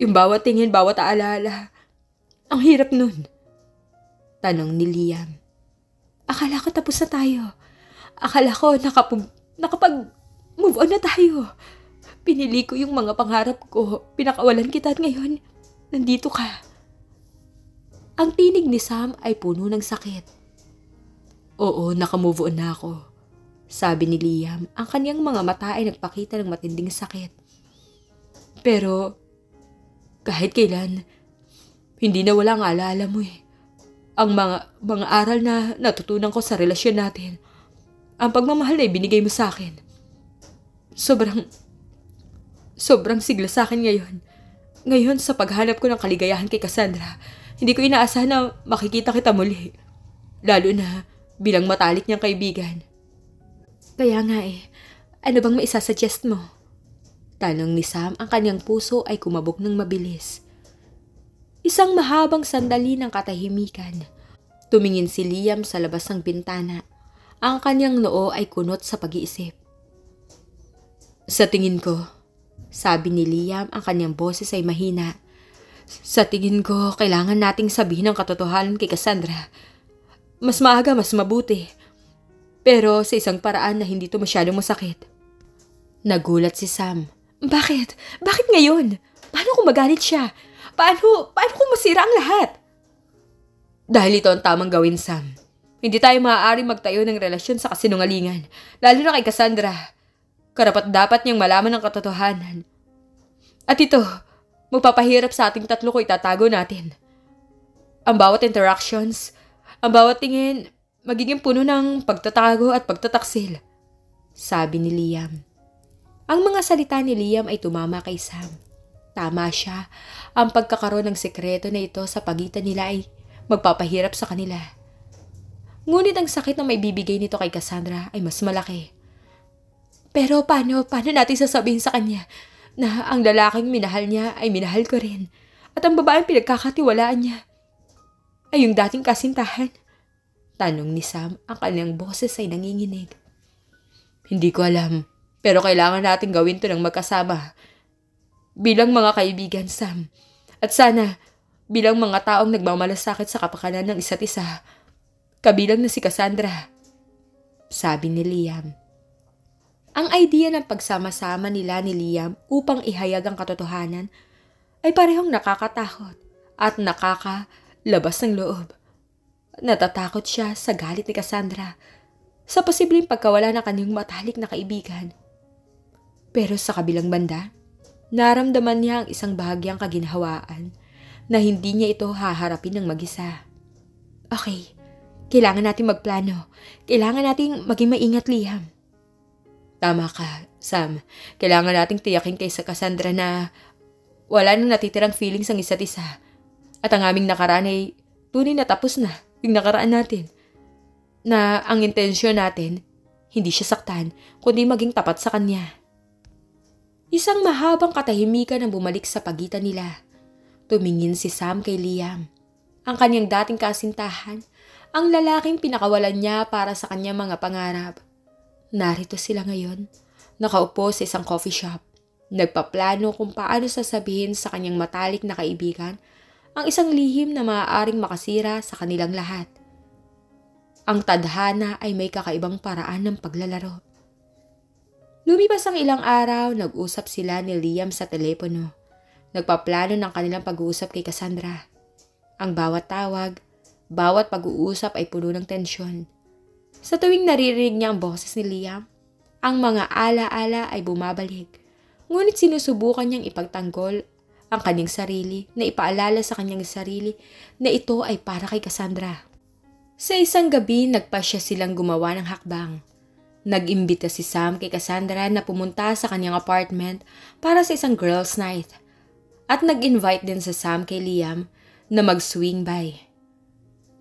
Yung bawat tingin, bawat alaala. Ang hirap nun. Tanong ni Liam. Akala ko tapos na tayo. Akala ko nakapag-move on na tayo. Pinili ko yung mga pangarap ko. Pinakawalan kita at ngayon, nandito ka. Ang tinig ni Sam ay puno ng sakit. Oo, nakamove on na ako. Sabi ni Liam, ang kanyang mga mata ay nagpakita ng matinding sakit. Pero, kahit kailan, hindi na wala ang alaala mo eh. Ang mga aral na natutunan ko sa relasyon natin, ang pagmamahal na ibinigay mo sa akin. Sobrang sigla sa akin ngayon. Ngayon sa paghanap ko ng kaligayahan kay Cassandra, hindi ko inaasahan na makikita kita muli. Lalo na bilang matalik niyang kaibigan. Kaya nga ano bang maisasuggest mo? Tanong ni Sam, ang kanyang puso ay kumabog ng mabilis. Isang mahabang sandali ng katahimikan. Tumingin si Liam sa labas ng bintana. Ang kanyang noo ay kunot sa pag-iisip. Sa tingin ko, sabi ni Liam, ang kanyang boses ay mahina. Sa tingin ko, kailangan nating sabihin ang katotohanan kay Cassandra. Mas maaga, mas mabuti. Pero sa isang paraan na hindi to masyadong masakit. Nagulat si Sam. Bakit? Bakit ngayon? Paano kung magalit siya? Paano kung masira ang lahat? Dahil ito ang tamang gawin, Sam. Hindi tayo maaaring magtayo ng relasyon sa kasinungalingan. Lalo na kay Cassandra. Karapat-dapat niyang malaman ang katotohanan. At ito, magpapahirap sa ating tatlo ko itatago natin. Ang bawat interactions, ang bawat tingin, magiging puno ng pagtatago at pagtataksil. Sabi ni Liam. Ang mga salita ni Liam ay tumama kay Sam. Tama siya. Ang pagkakaroon ng sekreto na ito sa pagitan nila ay magpapahirap sa kanila. Ngunit ang sakit na may bibigay nito kay Cassandra ay mas malaki. Pero paano natin sasabihin sa kanya na ang lalaking minahal niya ay minahal ko rin at ang babaeng pinagkakatiwalaan niya ay yung dating kasintahan? Tanong ni Sam, ang kanyang boses ay nanginginig. Hindi ko alam, pero kailangan natin gawin to ng magkasama. Bilang mga kaibigan, Sam. At sana, bilang mga taong nagmamalasakit sa kapakanan ng isa't isa, kabilang na si Cassandra. Sabi ni Liam. Ang idea ng pagsama-sama nila ni Liam upang ihayag ang katotohanan ay parehong nakakatakot at nakakalabas ng loob. Natatakot siya sa galit ni Cassandra sa posibleng pagkawala ng kanyang matalik na kaibigan. Pero sa kabilang banda, naramdaman niya ang isang bahagyang kaginhawaan na hindi niya ito haharapin ng mag-isa. Okay, kailangan natin magplano. Kailangan nating maging maingat, Liam. Tama ka, Sam. Kailangan nating tiyakin kay Cassandra na wala nang natitirang feelings ang isa't isa. At ang aming nakaraan ay tunay na tapos na. yung nakaraan natin. Na ang intensyon natin, hindi siya saktan, kundi maging tapat sa kanya. Isang mahabang katahimikan ang bumalik sa pagitan nila. Tumingin si Sam kay Liam. Ang kanyang dating kasintahan, ang lalaking pinakawalan niya para sa kanyang mga pangarap. Narito sila ngayon, nakaupo sa isang coffee shop. Nagpaplano kung paano sasabihin sa kanyang matalik na kaibigan ang isang lihim na maaaring makasira sa kanilang lahat. Ang tadhana ay may kakaibang paraan ng paglalaro. Lumipas ang ilang araw, nag-usap sila ni Liam sa telepono. Nagpaplano ng kanilang pag-uusap kay Cassandra. Ang bawat tawag, bawat pag-uusap ay puno ng tensyon. Sa tuwing naririnig niya ang boses ni Liam, ang mga ala-ala ay bumabalik. Ngunit sinusubukan niyang ipagtanggol ang kanyang sarili na ipaalala sa kanyang sarili na ito ay para kay Cassandra. Sa isang gabi, nagpasya silang gumawa ng hakbang. Nag-imbita si Sam kay Cassandra na pumunta sa kanyang apartment para sa isang girls' night. At nag-invite din sa Sam kay Liam na mag-swing by.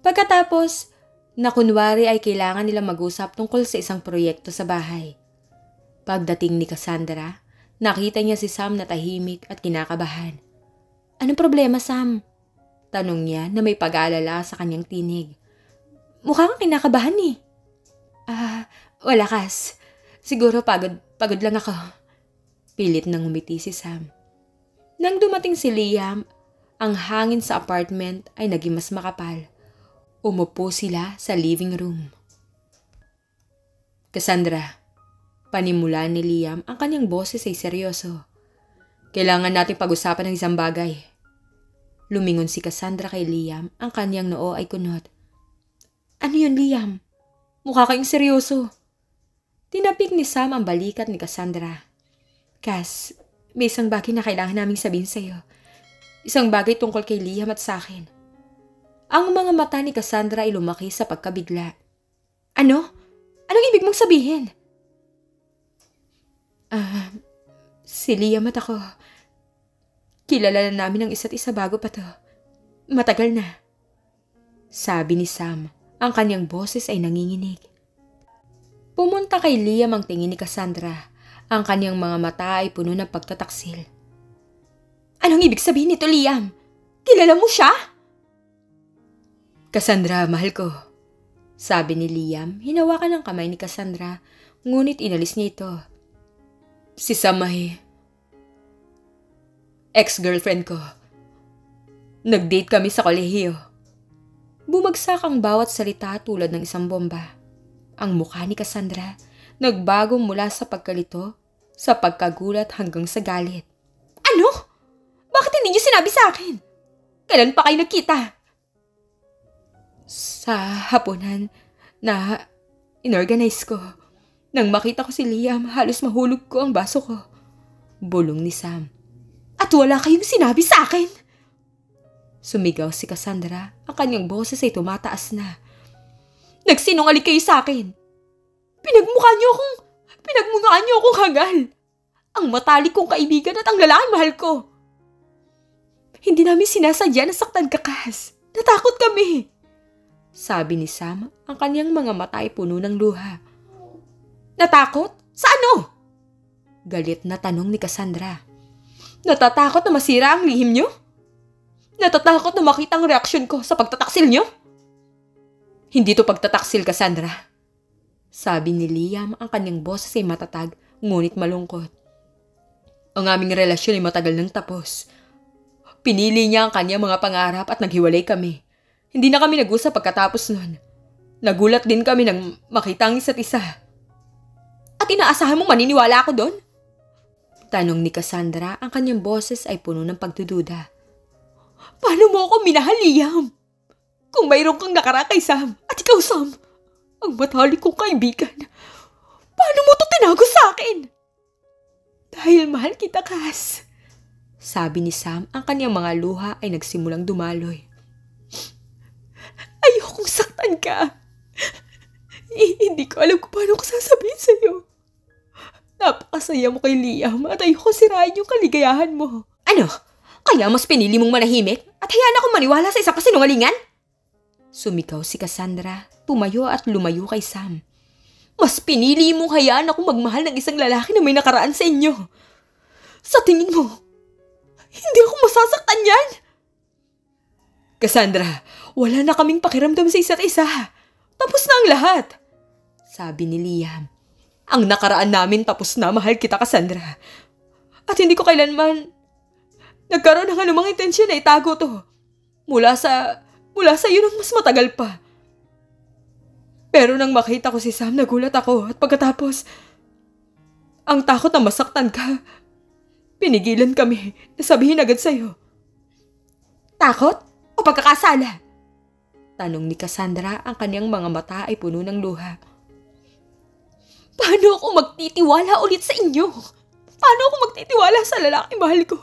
Pagkatapos, na kunwari ay kailangan nilang mag-usap tungkol sa isang proyekto sa bahay. Pagdating ni Cassandra, nakita niya si Sam na tahimik at kinakabahan. "Anong problema, Sam?" Tanong niya na may pag-aalala sa kanyang tinig. "Mukha kang kinakabahan eh." Wala Kas. Siguro pagod lang ako." Pilit nang ngumiti si Sam. Nang dumating si Liam, ang hangin sa apartment ay naging mas makapal. Umupo sila sa living room. "Cassandra," panimula ni Liam, ang kanyang boses ay seryoso. "Kailangan natin pag-usapan ng isang bagay." Lumingon si Cassandra kay Liam, ang kanyang noo ay kunot. "Ano yun, Liam? Mukha kayong seryoso." Tinapik ni Sam ang balikat ni Cassandra. "Cass, may isang bagay na kailangan naming sabihin sa'yo. Isang bagay tungkol kay Liam at sa akin." Ang mga mata ni Cassandra ay lumaki sa pagkabigla. "Ano? Anong ibig mong sabihin?" Si Liam at ako, kilala na namin ang isa't isa bago pa to. Matagal na." Sabi ni Sam, ang kanyang boses ay nanginginig. Pumunta kay Liam ang tingin ni Cassandra. Ang kanyang mga mata ay puno ng pagtataksil. "Anong ibig sabihin nito, Liam? Kilala mo siya?" "Cassandra, mahal ko," sabi ni Liam. Hinawakan ang kamay ni Cassandra, ngunit inalis niya ito. "Si Sam ay ex-girlfriend ko. Nag-date kami sa kolehiyo." Bumagsak ang bawat salita tulad ng isang bomba. Ang mukha ni Cassandra nagbago mula sa pagkalito, sa pagkagulat hanggang sa galit. "Ano? Bakit hindi niyo sinabi sa akin? Kailan pa kayo nagkita?" "Sa hapunan na inorganize ko. Nang makita ko si Liam, halos mahulog ko ang baso ko." Bulong ni Sam. "At wala kayong sinabi sa akin?" Sumigaw si Cassandra. Ang kanyang boses ay tumataas na. "Nagsinungaling kayo sa akin. Pinagmukha niyo akong hangal. Ang matalik kong kaibigan at ang lalaking mahal ko. Hindi namin sinasadya na saktan ka, Cass. Natakot kami." Sabi ni Sam, ang kanyang mga mata ay puno ng luha. "Natakot? Sa ano?" Galit na tanong ni Cassandra. "Natatakot na masira ang lihim niyo? Natatakot na makita ang reaksyon ko sa pagtataksil niyo?" "Hindi to pagtataksil, Cassandra," sabi ni Liam, ang kanyang boses ay matatag, ngunit malungkot. "Ang aming relasyon ay matagal nang tapos. Pinili niya ang kanyang mga pangarap at naghiwalay kami. Hindi na kami nag-usap pagkatapos nun. Nagulat din kami nang makita ang isa't isa." "At inaasahan mong maniniwala ako doon?" Tanong ni Cassandra, ang kanyang boses ay puno ng pagdududa. "Paano mo ako minahal, Liam? Kung mayroon kang nakaraan kay Sam, at ikaw, Sam, ang matalik kong kaibigan, paano mo to tinago sa akin?" "Dahil mahal kita, Cass," sabi ni Sam, ang kanyang mga luha ay nagsimulang dumaloy. "Ayokong saktan ka. Hindi ko alam kung paano ko sasabihin sa'yo. Napakasaya mo kay Liam at ayoko sirain yung kaligayahan mo." "Ano? Kaya mas pinili mong manahimik at hayaan akong maniwala sa isang kasinungalingan?" Sumigaw si Cassandra, tumayo at lumayo kay Sam. Mas pinili mong hayaan ako magmahal ng isang lalaki na may nakaraan sa inyo. Sa tingin mo, hindi ako masasaktan yan? Cassandra, wala na kaming pakiramdam sa isa't isa. Tapos na ang lahat. Sabi ni Liam. Ang nakaraan namin tapos na, mahal kita Cassandra. At hindi ko kailanman nagkaroon ng anumang intensyon na itago to. Mula sa iyo nang mas matagal pa. Pero nang makita ko si Sam, nagulat ako at pagkatapos, ang takot na masaktan ka, pinigilan kami na sabihin agad sa'yo. Takot o pagkakasala? Tanong ni Cassandra, ang kanyang mga mata ay puno ng luha. Paano ako magtitiwala ulit sa inyo? Paano ako magtitiwala sa lalaking mahal ko?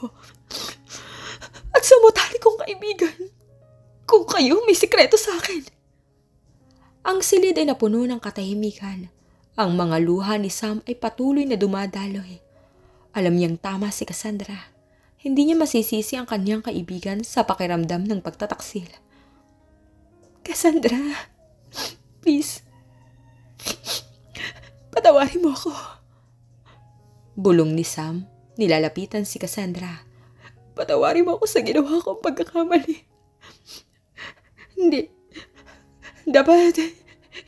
At sa matalik kong kaibigan, kung kayo may sikreto sa akin. Ang silid ay napuno ng katahimikan. Ang mga luha ni Sam ay patuloy na dumadaloy. Alam niyang tama si Cassandra. Hindi niya masisisi ang kanyang kaibigan sa pakiramdam ng pagtataksil. Cassandra, please, patawarin mo ako. Bulong ni Sam, nilalapitan si Cassandra. Patawarin mo ako sa ginawa kong pagkakamali. Dapat,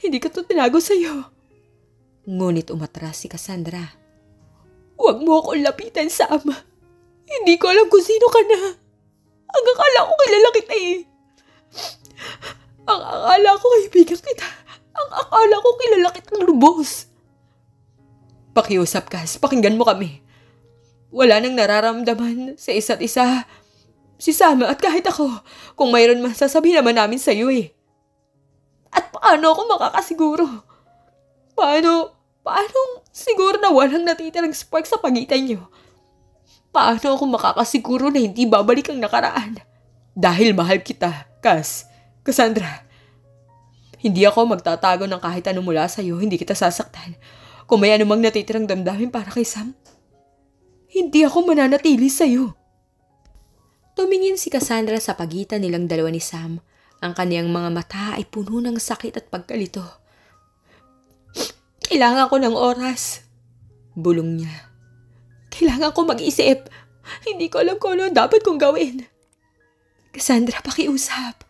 hindi ko to tinago sa'yo. Ngunit umatras si Cassandra. Huwag mo akong lapitan, Sam. Hindi ko alam kung sino ka na. Ang akala ko kilala kita eh. Ang akala ko kaibigan kita. Ang akala ko kilala kitang lubos. Pakiusap, Cass. Pakinggan mo kami. Wala nang nararamdaman sa isa't isa. Si Sam at kahit ako. Kung mayroon man, sasabihin naman namin sa'yo eh. At paano ako makakasiguro? Paano siguro na walang natitirang spark sa pagitan niyo? Paano ako makakasiguro na hindi babalik ang nakaraan? Dahil mahal kita, Cassandra. Hindi ako magtatago ng kahit ano mula sa'yo, hindi kita sasaktan. Kung may anumang natitirang damdamin para kay Sam, hindi ako mananatili sa'yo. Tumingin si Cassandra sa pagitan nilang dalawa ni Sam. Ang kaniyang mga mata ay puno ng sakit at pagkalito. Kailangan ko ng oras. Bulong niya. Kailangan ko mag-isip. Hindi ko alam kung ano dapat kong gawin. Cassandra, pakiusap.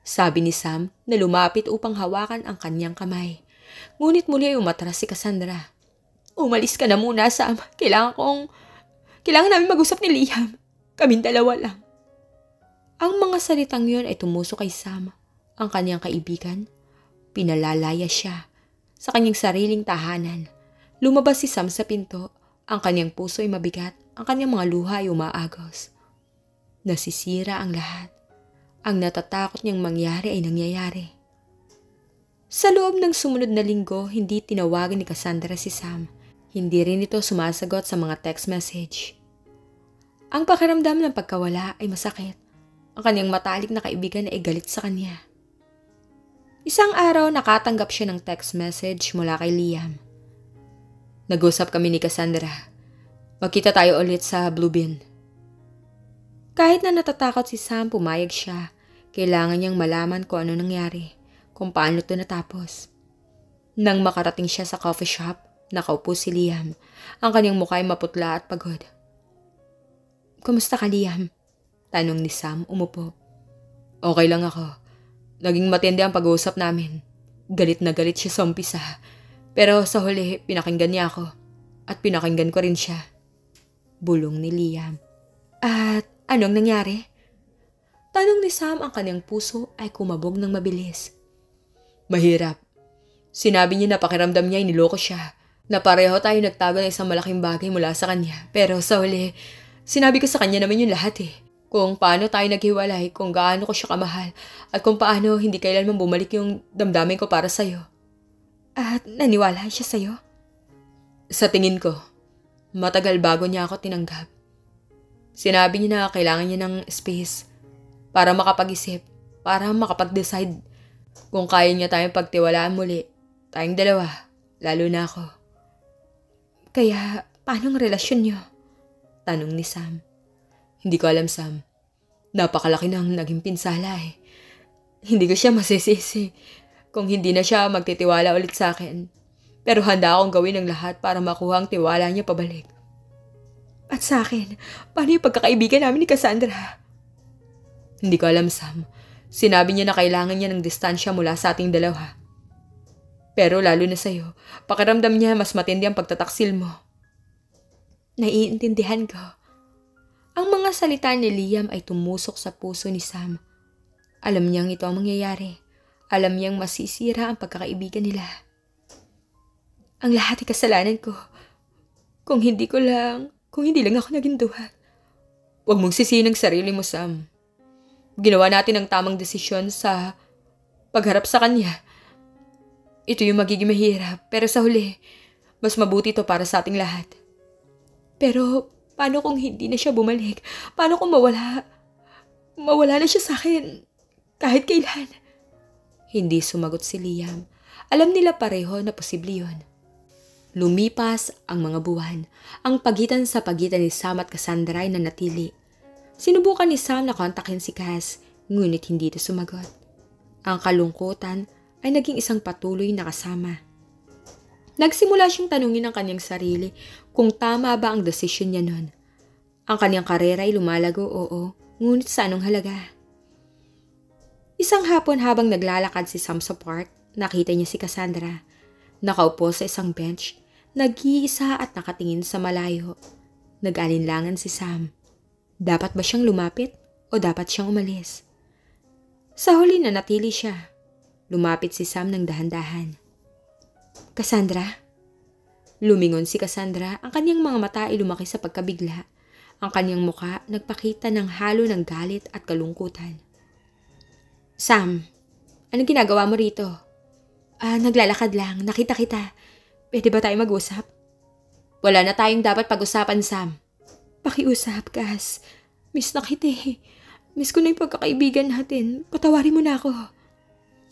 Sabi ni Sam na lumapit upang hawakan ang kanyang kamay. Ngunit muli ay umatras si Cassandra. Umalis ka na muna, Sam. Kailangan namin mag-usap ni Liam. Kaming dalawa lang. Ang mga salitang yun ay tumusok kay Sam. Ang kanyang kaibigan, pinalalaya siya sa kanyang sariling tahanan. Lumabas si Sam sa pinto. Ang kanyang puso ay mabigat. Ang kanyang mga luha ay umaagos. Nasisira ang lahat. Ang natatakot niyang mangyari ay nangyayari. Sa loob ng sumunod na linggo, hindi tinawagan ni Cassandra si Sam. Hindi rin ito sumasagot sa mga text message. Ang pakiramdam ng pagkawala ay masakit. Ang kanyang matalik na kaibigan ay galit sa kanya. Isang araw nakatanggap siya ng text message mula kay Liam. Nag-usap kami ni Cassandra. Magkita tayo ulit sa Blue Bean. Kahit na natatakot si Sam, pumayag siya. Kailangan niyang malaman kung ano nangyari, kung paano ito natapos. Nang makarating siya sa coffee shop, nakaupo si Liam. Ang kanyang mukha ay maputla at pagod. Kumusta ka, Liam? Tanong ni Sam, umupo. Okay lang ako. Naging matindi ang pag-uusap namin. Galit na galit siya sa umpisa. Pero sa huli, pinakinggan niya ako. At pinakinggan ko rin siya. Bulong ni Liam. At anong nangyari? Tanong ni Sam, ang kanyang puso ay kumabog ng mabilis. Mahirap. Sinabi niya na pakiramdam niya ay niloko siya. Na pareho tayo nagtago ng isang malaking bagay mula sa kanya. Pero sa huli, sinabi ko sa kanya naman yung lahat eh. Kung paano tayo naghiwalay, kung gaano ko siya kamahal, at kung paano hindi kailanman bumalik yung damdamin ko para sa'yo. At naniwala siya sa'yo? Sa tingin ko, matagal bago niya ako tinanggap. Sinabi niya na kailangan niya ng space para makapag-isip, para makapag-decide kung kaya niya tayong pagtiwalaan muli, tayong dalawa, lalo na ako. Kaya, paano ang relasyon niyo? Tanong ni Sam. Hindi ko alam, Sam. Napakalaki ng naging pinsala eh. Hindi ko siya masisisi kung hindi na siya magtitiwala ulit sa akin. Pero handa akong gawin ang lahat para makuha ang tiwala niya pabalik. At sa akin, paano yung pagkakaibigan namin ni Cassandra? Hindi ko alam, Sam. Sinabi niya na kailangan niya ng distansya mula sa ating dalawa. Pero lalo na sa'yo, pakiramdam niya mas matindi ang pagtataksil mo. Naiintindihan ko. Ang mga salita ni Liam ay tumusok sa puso ni Sam. Alam niyang ito ang mangyayari. Alam niyang masisira ang pagkakaibigan nila. Ang lahat ay kasalanan ko. Kung hindi lang ako naging duhat. Huwag mong sisihin ang sarili mo, Sam. Ginawa natin ang tamang desisyon sa pagharap sa kanya. Ito yung magiging mahirap, pero sa huli, mas mabuti ito para sa ating lahat. Pero, paano kung hindi na siya bumalik? Paano kung mawala na siya sa akin kahit kailan? Hindi sumagot si Liam. Alam nila pareho na posible yun. Lumipas ang mga buwan. Ang pagitan ni Sam at Cassandra ay nanatili. Sinubukan ni Sam na kontakin si Cass, ngunit hindi ito sumagot. Ang kalungkutan ay naging isang patuloy na kasama. Nagsimula siyang tanungin ang kanyang sarili kung tama ba ang desisyon niya noon. Ang kanyang karera ay lumalago, oo, ngunit sa anong halaga? Isang hapon habang naglalakad si Sam sa park, nakita niya si Cassandra. Nakaupo sa isang bench, nag-iisa at nakatingin sa malayo. Nag-alinlangan si Sam. Dapat ba siyang lumapit o dapat siyang umalis? Sa huli na natili siya. Lumapit si Sam ng dahan-dahan. Cassandra? Lumingon si Cassandra, ang kanyang mga mata ay lumaki sa pagkabigla. Ang kanyang muka nagpakita ng halo ng galit at kalungkutan. Sam, anong ginagawa mo rito? Naglalakad lang, nakita kita. Pwede ba tayo mag-usap? Wala na tayong dapat pag-usapan, Sam. Pakiusap, Cass. Miss na kita eh. Miss ko na yung pagkakaibigan natin. Patawarin mo na ako.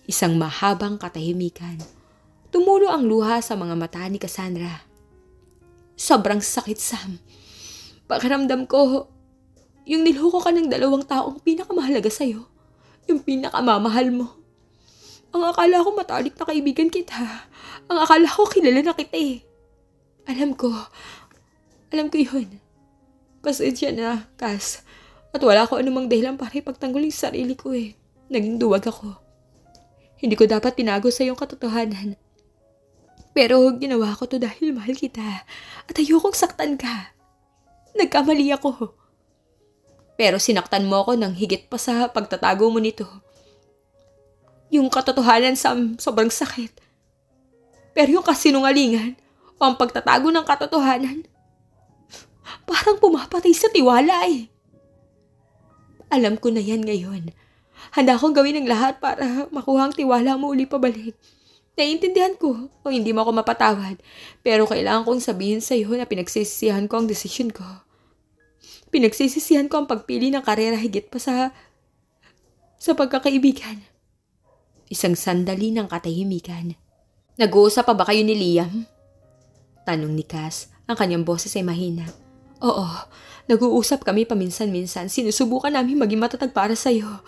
Isang mahabang katahimikan. Tumulo ang luha sa mga mata ni Cassandra. Sobrang sakit, Sam. Pakiramdam ko, yung niloko ka ng 2 taong pinakamahalaga sa'yo. Yung pinakamamahal mo. Ang akala ko matalik na kaibigan kita. Ang akala ko kilala na kita eh. Alam ko yun. Pasensya na, Cass. At wala ko anumang dahilan para ipagtanggol yung sarili ko eh. Naging duwag ako. Hindi ko dapat tinago sa iyong katotohanan. Pero ginawa ko to dahil mahal kita. At ayokong saktan ka. Nagkamali ako. Pero sinaktan mo ako ng higit pa sa pagtatago mo nito. Yung katotohanan, Sam, sobrang sakit. Pero yung kasinungalingan o ang pagtatago ng katotohanan, parang pumapatay sa tiwala eh. Alam ko na yan ngayon. Handa akong gawin ang lahat para makuha ang tiwala mo uli pabalik. Naiintindihan ko o hindi mo ako mapatawad. Pero kailangan kong sabihin sa iyo na pinagsisisihan ko ang desisyon ko. Pinagsisisihan ko ang pagpili ng karera higit pa sa pagkakaibigan. Isang sandali ng katahimikan. Nag-uusap pa ba kayo ni Liam? Tanong ni Cass. Ang kanyang boses ay mahina. Oo, nag-uusap kami paminsan-minsan. Sinusubukan namin maging matatag para sa'yo.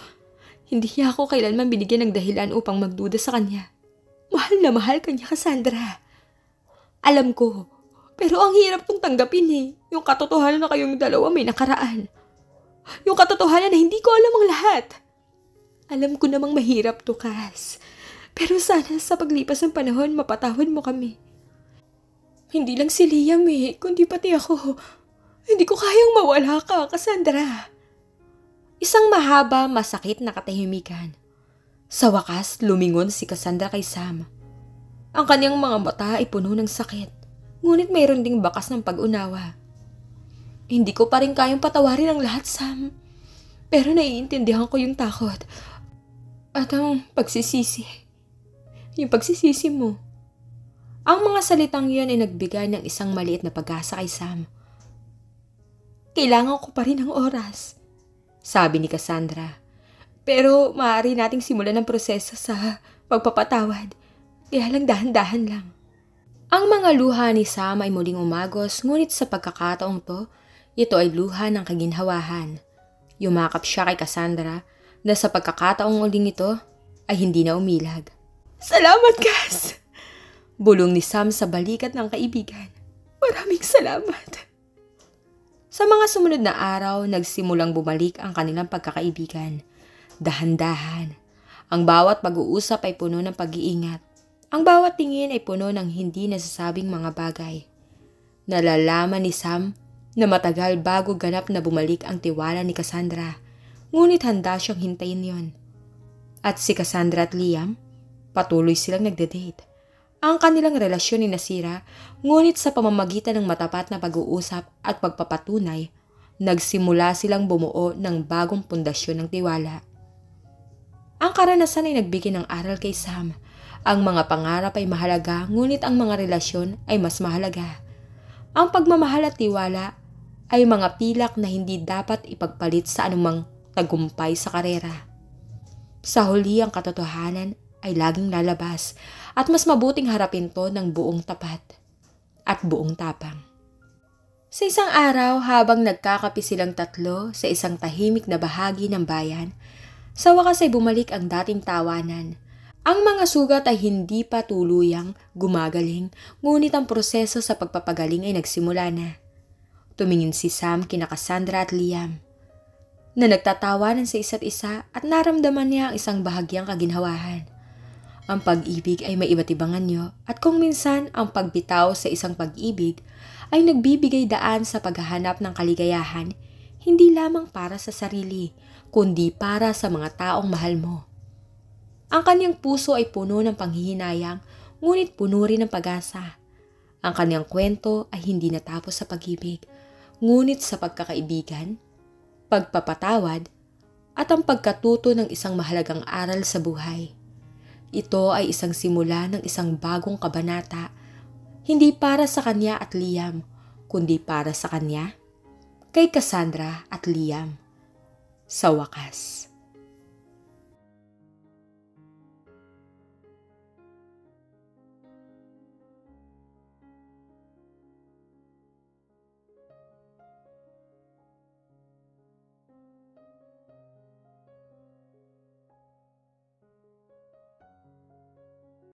Hindi niya ako kailanman binigyan ng dahilan upang magduda sa kanya. Mahal na mahal kanya, Cassandra. Alam ko, pero ang hirap tong tanggapin eh. Yung katotohanan na kayong dalawa may nakaraan. Yung katotohanan na hindi ko alam ang lahat. Alam ko namang mahirap to, Cass. Pero sana sa paglipas ng panahon, mapatawad mo kami. Hindi lang si Liam eh, kundi pati ako. Hindi ko kayang mawala ka, Cassandra. Isang mahaba, masakit na katahimikan. Sa wakas, lumingon si Cassandra kay Sam. Ang kanyang mga mata ay puno ng sakit, ngunit mayroon ding bakas ng pag-unawa. Hindi ko pa rin kayang patawarin ang lahat, Sam. Pero naiintindihan ko yung takot. At ang pagsisisi. Yung pagsisisi mo. Ang mga salitang yan ay nagbigay ng isang maliit na pag-asa kay Sam. Kailangan ko pa rin ng oras, sabi ni Cassandra. Pero maaari nating simulan ang proseso sa pagpapatawad. Kaya lang dahan-dahan lang. Ang mga luha ni Sam ay muling umagos, ngunit sa pagkakataong to, ito ay luha ng kaginhawahan. Yumakap siya kay Cassandra na sa pagkakataong uling ito, ay hindi na umilag. Salamat, Cass! Bulong ni Sam sa balikat ng kaibigan. Maraming salamat. Sa mga sumunod na araw, nagsimulang bumalik ang kanilang pagkakaibigan. Dahan-dahan. Ang bawat pag-uusap ay puno ng pag-iingat. Ang bawat tingin ay puno ng hindi nasasabing mga bagay. Nalalaman ni Sam na matagal bago ganap na bumalik ang tiwala ni Cassandra, ngunit handa siyang hintayin yon. At si Cassandra at Liam, patuloy silang nagde-date. Ang kanilang relasyon ay nasira, ngunit sa pamamagitan ng matapat na pag-uusap at pagpapatunay, nagsimula silang bumuo ng bagong pundasyon ng tiwala. Ang karanasan ay nagbigay ng aral kay Sam. Ang mga pangarap ay mahalaga, ngunit ang mga relasyon ay mas mahalaga. Ang pagmamahal at tiwala ay mga pilak na hindi dapat ipagpalit sa anumang tagumpay sa karera. Sa huli, ang katotohanan ay laging lalabas at mas mabuting harapin to ng buong tapat at buong tapang. Sa isang araw, habang nagkakape silang tatlo sa isang tahimik na bahagi ng bayan, sa wakas ay bumalik ang dating tawanan. Ang mga sugat ay hindi pa tuluyang gumagaling, ngunit ang proseso sa pagpapagaling ay nagsimula na. Tumingin si Sam kina Cassandra at Liam, na nagtatawanan sa isa't isa at naramdaman niya ang isang bahagyang kaginhawahan. Ang pag-ibig ay may iba't ibang anyo at kung minsan ang pagbitaw sa isang pag-ibig ay nagbibigay daan sa paghahanap ng kaligayahan, hindi lamang para sa sarili, kundi para sa mga taong mahal mo. Ang kanyang puso ay puno ng panghihinayang, ngunit puno rin ng pag-asa. Ang kanyang kwento ay hindi natapos sa pag-ibig, ngunit sa pagkakaibigan, pagpapatawad, at ang pagkatuto ng isang mahalagang aral sa buhay. Ito ay isang simula ng isang bagong kabanata, hindi para sa kanya at Liam, kundi para sa kanya, kay Cassandra at Liam. Sa wakas.